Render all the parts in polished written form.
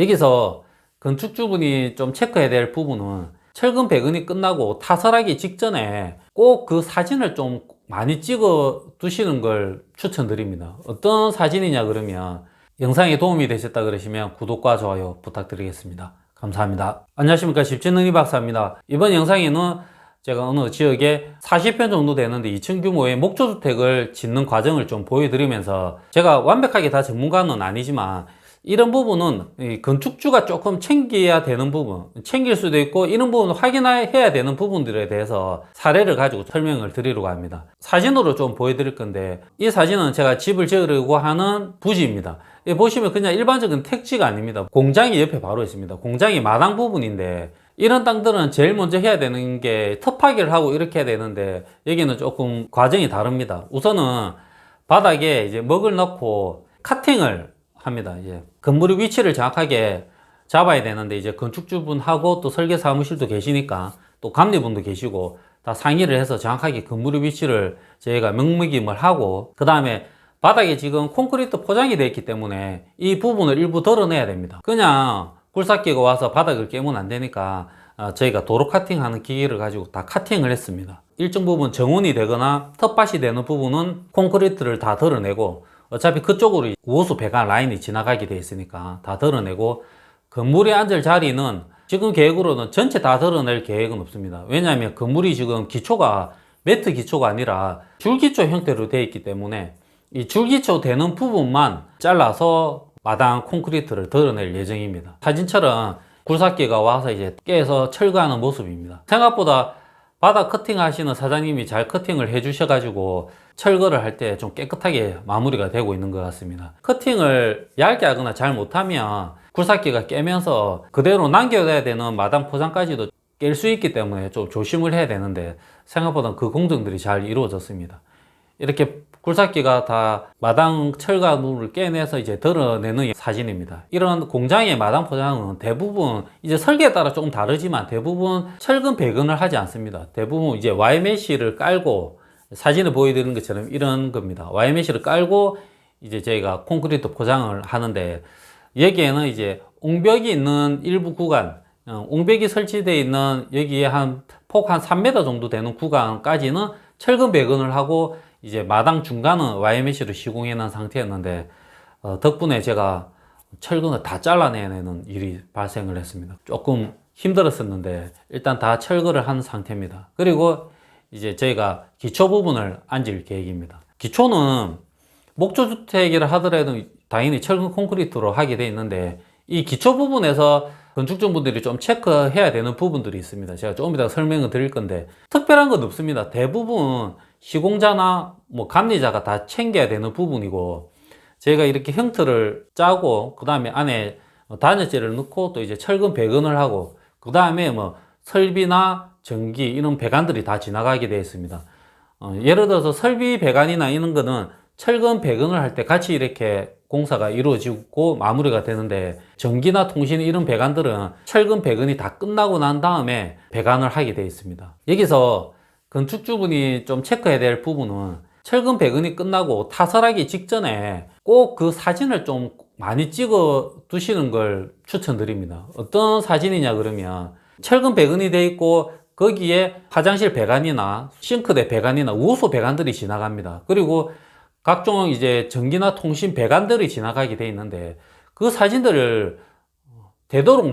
여기서 건축주분이 좀 체크해야 될 부분은 철근 배근이 끝나고 타설하기 직전에 꼭 그 사진을 좀 많이 찍어 두시는 걸 추천드립니다. 어떤 사진이냐 그러면 영상에 도움이 되셨다 그러시면 구독과 좋아요 부탁드리겠습니다. 감사합니다. 안녕하십니까, 집짓는 이박사입니다. 이번 영상에는 제가 어느 지역에 40평 정도 되는데 2층 규모의 목조주택을 짓는 과정을 좀 보여드리면서, 제가 완벽하게 다 전문가는 아니지만 이런 부분은 건축주가 조금 챙겨야 되는 부분, 챙길 수도 있고 이런 부분을 확인해야 되는 부분들에 대해서 사례를 가지고 설명을 드리려고 합니다. 사진으로 좀 보여드릴 건데, 이 사진은 제가 집을 지으려고 하는 부지입니다. 보시면 그냥 일반적인 택지가 아닙니다. 공장이 옆에 바로 있습니다. 공장이 마당 부분인데, 이런 땅들은 제일 먼저 해야 되는 게 텃파기를 하고 이렇게 해야 되는데, 여기는 조금 과정이 다릅니다. 우선은 바닥에 이제 먹을 넣고 카팅을 합니다. 이제 건물의 위치를 정확하게 잡아야 되는데, 이제 건축주분하고 또 설계 사무실도 계시니까 또 감리분도 계시고 다 상의를 해서 정확하게 건물의 위치를 저희가 명목임을 하고, 그 다음에 바닥에 지금 콘크리트 포장이 되어 있기 때문에 이 부분을 일부 덜어내야 됩니다. 그냥 굴삭기가 와서 바닥을 깨면 안 되니까 저희가 도로 카팅하는 기계를 가지고 다 카팅을 했습니다. 일정 부분 정원이 되거나 텃밭이 되는 부분은 콘크리트를 다 덜어내고, 어차피 그쪽으로 우호수 배관 라인이 지나가게 되어 있으니까 다 덜어내고, 건물에 앉을 자리는 지금 계획으로는 전체 다 덜어낼 계획은 없습니다. 왜냐하면 건물이 지금 기초가 매트 기초가 아니라 줄기초 형태로 되어 있기 때문에 이 줄기초 되는 부분만 잘라서 마당 콘크리트를 덜어낼 예정입니다. 사진처럼 굴삭기가 와서 이제 깨서 철거하는 모습입니다. 생각보다 바닥 커팅 하시는 사장님이 잘 커팅을 해 주셔가지고 철거를 할 때 좀 깨끗하게 마무리가 되고 있는 것 같습니다. 커팅을 얇게 하거나 잘 못하면 굴삭기가 깨면서 그대로 남겨야 되는 마당 포장까지도 깰 수 있기 때문에 좀 조심을 해야 되는데, 생각보다 그 공정들이 잘 이루어졌습니다. 이렇게 굴삭기가 다 마당 철가물을 깨내서 이제 덜어내는 사진입니다. 이런 공장의 마당 포장은 대부분 이제 설계에 따라 조금 다르지만 대부분 철근 배근을 하지 않습니다. 대부분 이제 Y메쉬를 깔고, 사진을 보여드리는 것처럼 이런 겁니다. Y메쉬를 깔고 이제 저희가 콘크리트 포장을 하는데, 여기에는 이제 옹벽이 있는 일부 구간, 옹벽이 설치되어 있는 여기에 폭 한 3m 정도 되는 구간까지는 철근 배근을 하고, 이제 마당 중간은 Y메쉬로 시공해 놓은 상태였는데, 덕분에 제가 철근을 다 잘라내는 일이 발생을 했습니다. 조금 힘들었었는데 일단 다 철거를 한 상태입니다. 그리고 이제 저희가 기초 부분을 앉을 계획입니다. 기초는 목조주택이라 하더라도 당연히 철근 콘크리트로 하게 되어 있는데, 이 기초 부분에서 건축주분들이 좀 체크해야 되는 부분들이 있습니다. 제가 조금 이따 설명을 드릴 건데, 특별한 건 없습니다. 대부분 시공자나 뭐 감리자가 다 챙겨야 되는 부분이고, 제가 이렇게 형틀을 짜고 그 다음에 안에 단열재를 넣고 또 이제 철근 배근을 하고, 그 다음에 뭐 설비나 전기 이런 배관들이 다 지나가게 되어 있습니다. 예를 들어서 설비 배관이나 이런 거는 철근 배근을 할 때 같이 이렇게 공사가 이루어지고 마무리가 되는데, 전기나 통신 이런 배관들은 철근 배근이 다 끝나고 난 다음에 배관을 하게 되어 있습니다. 여기서 건축주분이 좀 체크해야 될 부분은 철근 배근이 끝나고 타설하기 직전에 꼭 그 사진을 좀 많이 찍어 두시는 걸 추천드립니다. 어떤 사진이냐 그러면, 철근 배근이 되어 있고 거기에 화장실 배관이나 싱크대 배관이나 우호수 배관들이 지나갑니다. 그리고 각종 이제 전기나 통신 배관들이 지나가게 되어 있는데, 그 사진들을 되도록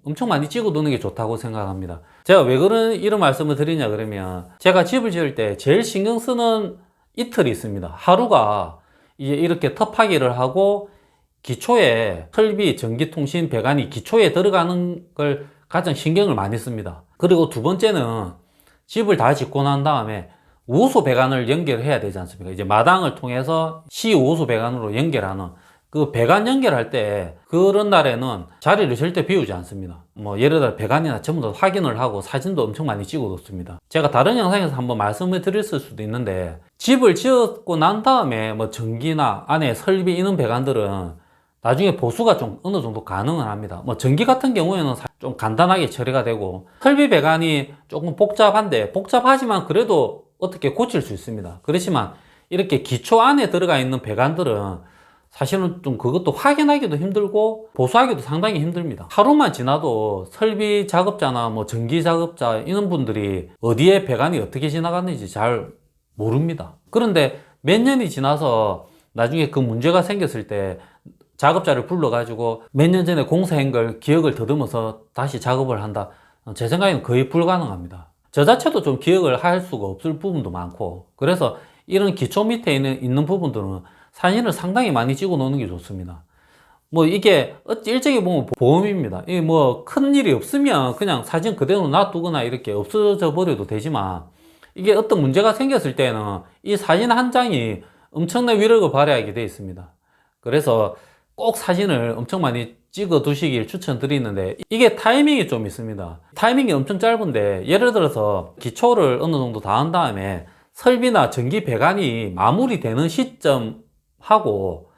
엄청 많이 찍어 두는 게 좋다고 생각합니다. 제가 왜 이런 말씀을 드리냐 그러면, 제가 집을 지을 때 제일 신경 쓰는 이틀이 있습니다. 하루가 이제 이렇게 텃파기를 하고 기초에 설비, 전기통신, 배관이 기초에 들어가는 걸 가장 신경을 많이 씁니다. 그리고 두 번째는 집을 다 짓고 난 다음에 우호수 배관을 연결해야 되지 않습니까? 이제 마당을 통해서 시우호수 배관으로 연결하는 그 배관 연결할 때, 그런 날에는 자리를 절대 비우지 않습니다. 뭐 예를 들어 배관이나 전부 다 확인을 하고 사진도 엄청 많이 찍어뒀습니다. 제가 다른 영상에서 한번 말씀을 드렸을 수도 있는데, 집을 지었고 난 다음에 뭐 전기나 안에 설비 이런 배관들은 나중에 보수가 좀 어느 정도 가능은 합니다. 뭐 전기 같은 경우에는 좀 간단하게 처리가 되고, 설비 배관이 조금 복잡하지만 그래도 어떻게 고칠 수 있습니다. 그렇지만 이렇게 기초 안에 들어가 있는 배관들은 사실은 좀 그것도 확인하기도 힘들고 보수하기도 상당히 힘듭니다. 하루만 지나도 설비 작업자나 뭐 전기 작업자 이런 분들이 어디에 배관이 어떻게 지나갔는지 잘 모릅니다. 그런데 몇 년이 지나서 나중에 그 문제가 생겼을 때 작업자를 불러가지고 몇 년 전에 공사한 걸 기억을 더듬어서 다시 작업을 한다. 제 생각에는 거의 불가능합니다. 저 자체도 좀 기억을 할 수가 없을 부분도 많고, 그래서 이런 기초 밑에 있는 부분들은 사진을 상당히 많이 찍어 놓는 게 좋습니다. 뭐 이게 일정히 보면 보험입니다. 이 뭐 큰 일이 없으면 그냥 사진 그대로 놔두거나 이렇게 없어져 버려도 되지만, 이게 어떤 문제가 생겼을 때는 이 사진 한 장이 엄청난 위력을 발휘하게 되어 있습니다. 그래서 꼭 사진을 엄청 많이 찍어 두시길 추천드리는데, 이게 타이밍이 좀 있습니다. 타이밍이 엄청 짧은데, 예를 들어서 기초를 어느 정도 다 한 다음에 설비나 전기 배관이 마무리되는 시점하고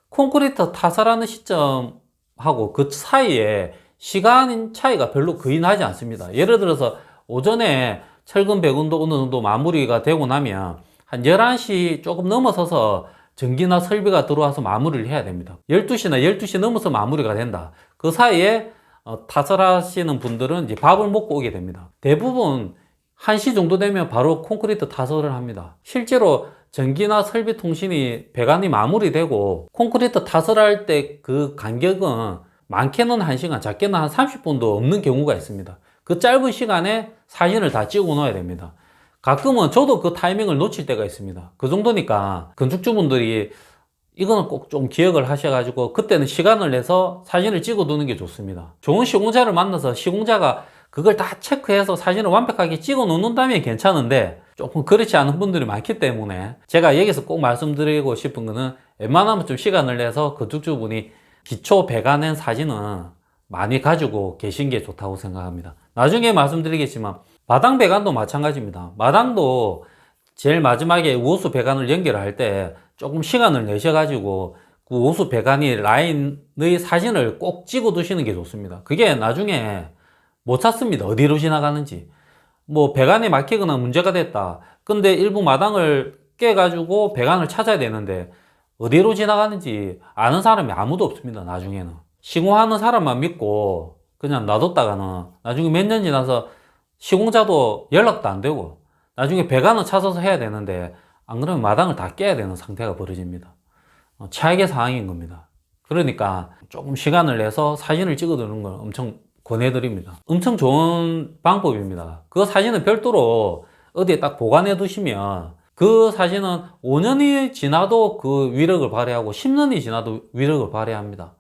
콘크리트 타설하는 시점하고 그 사이에 시간 차이가 별로 거의 나지 않습니다. 예를 들어서 오전에 철근 배관도 어느 정도 마무리가 되고 나면 한 11시 조금 넘어서서 전기나 설비가 들어와서 마무리를 해야 됩니다. 12시나 12시 넘어서 마무리가 된다. 그 사이에 타설하시는 분들은 이제 밥을 먹고 오게 됩니다. 대부분 1시 정도 되면 바로 콘크리트 타설을 합니다. 실제로 전기나 설비 통신이 배관이 마무리되고 콘크리트 타설할 때 그 간격은 많게는 1시간, 작게는 한 30분도 없는 경우가 있습니다. 그 짧은 시간에 사진을 다 찍어 놓아야 됩니다. 가끔은 저도 그 타이밍을 놓칠 때가 있습니다. 그 정도니까 건축주분들이 이거는 꼭 좀 기억을 하셔가지고 그때는 시간을 내서 사진을 찍어 두는 게 좋습니다. 좋은 시공자를 만나서 시공자가 그걸 다 체크해서 사진을 완벽하게 찍어 놓는다면 괜찮은데, 조금 그렇지 않은 분들이 많기 때문에 제가 여기서 꼭 말씀드리고 싶은 거는, 웬만하면 좀 시간을 내서 건축주분이 기초 배관한 사진은 많이 가지고 계신 게 좋다고 생각합니다. 나중에 말씀드리겠지만 마당 배관도 마찬가지입니다. 마당도 제일 마지막에 우호수 배관을 연결할 때 조금 시간을 내셔가지고 그 우호수 배관이 라인의 사진을 꼭 찍어 두시는 게 좋습니다. 그게 나중에 못 찾습니다. 어디로 지나가는지. 뭐 배관이 막히거나 문제가 됐다. 근데 일부 마당을 깨가지고 배관을 찾아야 되는데 어디로 지나가는지 아는 사람이 아무도 없습니다. 나중에는 시공하는 사람만 믿고 그냥 놔뒀다가는 나중에 몇 년 지나서 시공자도 연락도 안 되고, 나중에 배관을 찾아서 해야 되는데 안 그러면 마당을 다 깨야 되는 상태가 벌어집니다. 최악의 상황인 겁니다. 그러니까 조금 시간을 내서 사진을 찍어두는 걸 엄청 권해드립니다. 엄청 좋은 방법입니다. 그 사진은 별도로 어디에 딱 보관해 두시면 그 사진은 5년이 지나도 그 위력을 발휘하고 10년이 지나도 위력을 발휘합니다.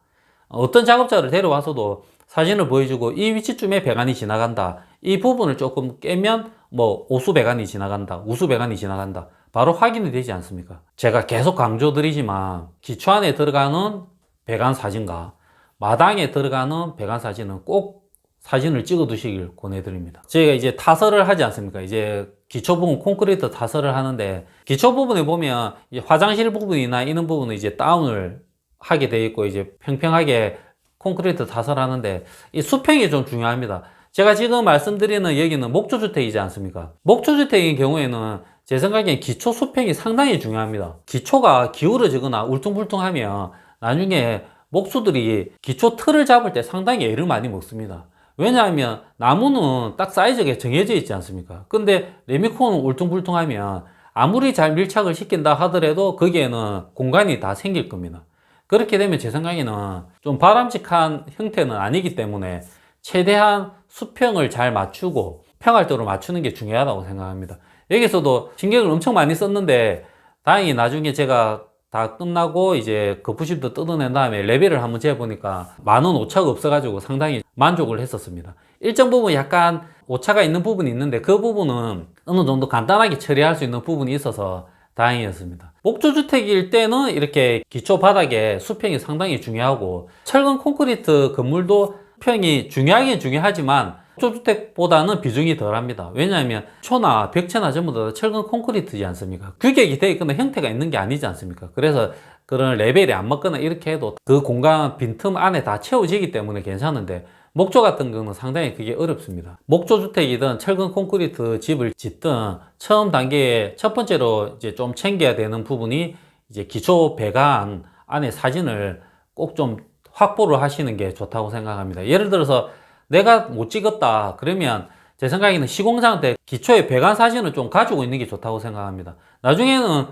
어떤 작업자를 데려와서도 사진을 보여주고 이 위치쯤에 배관이 지나간다, 이 부분을 조금 깨면 뭐 오수 배관이 지나간다, 우수 배관이 지나간다, 바로 확인이 되지 않습니까? 제가 계속 강조드리지만 기초 안에 들어가는 배관 사진과 마당에 들어가는 배관 사진은 꼭 사진을 찍어 두시길 권해드립니다. 저희가 이제 타설을 하지 않습니까? 이제 기초 부분 콘크리트 타설을 하는데, 기초 부분에 보면 이제 화장실 부분이나 이런 부분은 이제 다운을 하게 되어 있고 이제 평평하게 콘크리트 타설하는데, 이 수평이 좀 중요합니다. 제가 지금 말씀드리는 여기는 목조주택이지 않습니까? 목조주택인 경우에는 제 생각엔 기초 수평이 상당히 중요합니다. 기초가 기울어지거나 울퉁불퉁하면 나중에 목수들이 기초 틀을 잡을 때 상당히 애를 많이 먹습니다. 왜냐하면 나무는 딱 사이즈가 정해져 있지 않습니까? 근데 레미콘은 울퉁불퉁하면 아무리 잘 밀착을 시킨다 하더라도 거기에는 공간이 다 생길 겁니다. 그렇게 되면 제 생각에는 좀 바람직한 형태는 아니기 때문에 최대한 수평을 잘 맞추고 평활도를 맞추는 게 중요하다고 생각합니다. 여기서도 신경을 엄청 많이 썼는데 다행히 나중에 제가 다 끝나고 이제 거푸집도 뜯어낸 다음에 레벨을 한번 재보니까 많은 오차가 없어가지고 상당히 만족을 했었습니다. 일정 부분 약간 오차가 있는 부분이 있는데 그 부분은 어느 정도 간단하게 처리할 수 있는 부분이 있어서 다행이었습니다. 목조주택일 때는 이렇게 기초 바닥에 수평이 상당히 중요하고, 철근 콘크리트 건물도 수평이 중요하긴 중요하지만 목조주택보다는 비중이 덜합니다. 왜냐하면 초나 벽체나 전부 다 철근 콘크리트지 않습니까? 규격이 되어 있거나 형태가 있는 게 아니지 않습니까? 그래서 그런 레벨이 안 맞거나 이렇게 해도 그 공간 빈틈 안에 다 채워지기 때문에 괜찮은데, 목조 같은 경우는 상당히 그게 어렵습니다. 목조주택이든 철근 콘크리트 집을 짓든 처음 단계에 첫 번째로 이제 좀 챙겨야 되는 부분이 이제 기초 배관 안에 사진을 꼭 좀 확보를 하시는 게 좋다고 생각합니다. 예를 들어서 내가 못 찍었다 그러면 제 생각에는 시공장 때 기초의 배관 사진을 좀 가지고 있는 게 좋다고 생각합니다. 나중에는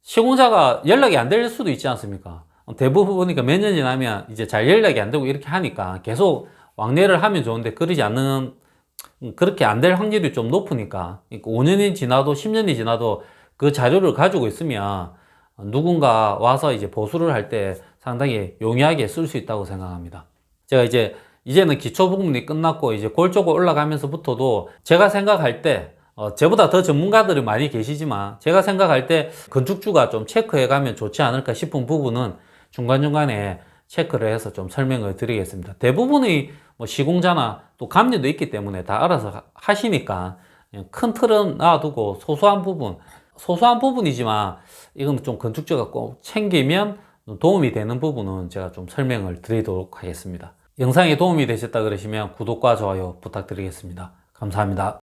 시공자가 연락이 안 될 수도 있지 않습니까? 대부분 보니까 몇 년 지나면 이제 잘 연락이 안 되고 이렇게 하니까 계속 왕래를 하면 좋은데 그러지 않는, 그렇게 안 될 확률이 좀 높으니까 5년이 지나도 10년이 지나도 그 자료를 가지고 있으면 누군가 와서 이제 보수를 할 때 상당히 용이하게 쓸 수 있다고 생각합니다. 제가 이제는 기초 부분이 끝났고 이제 골 쪽으로 올라가면서부터도 제가 생각할 때 저보다 더 전문가들이 많이 계시지만 제가 생각할 때 건축주가 좀 체크해 가면 좋지 않을까 싶은 부분은 중간중간에 체크를 해서 좀 설명을 드리겠습니다. 대부분의 뭐 시공자나 또 감리도 있기 때문에 다 알아서 하시니까 그냥 큰 틀은 놔두고 소소한 부분이지만 이건 좀 건축주가 꼭 챙기면 도움이 되는 부분은 제가 좀 설명을 드리도록 하겠습니다. 영상이 도움이 되셨다 그러시면 구독과 좋아요 부탁드리겠습니다. 감사합니다.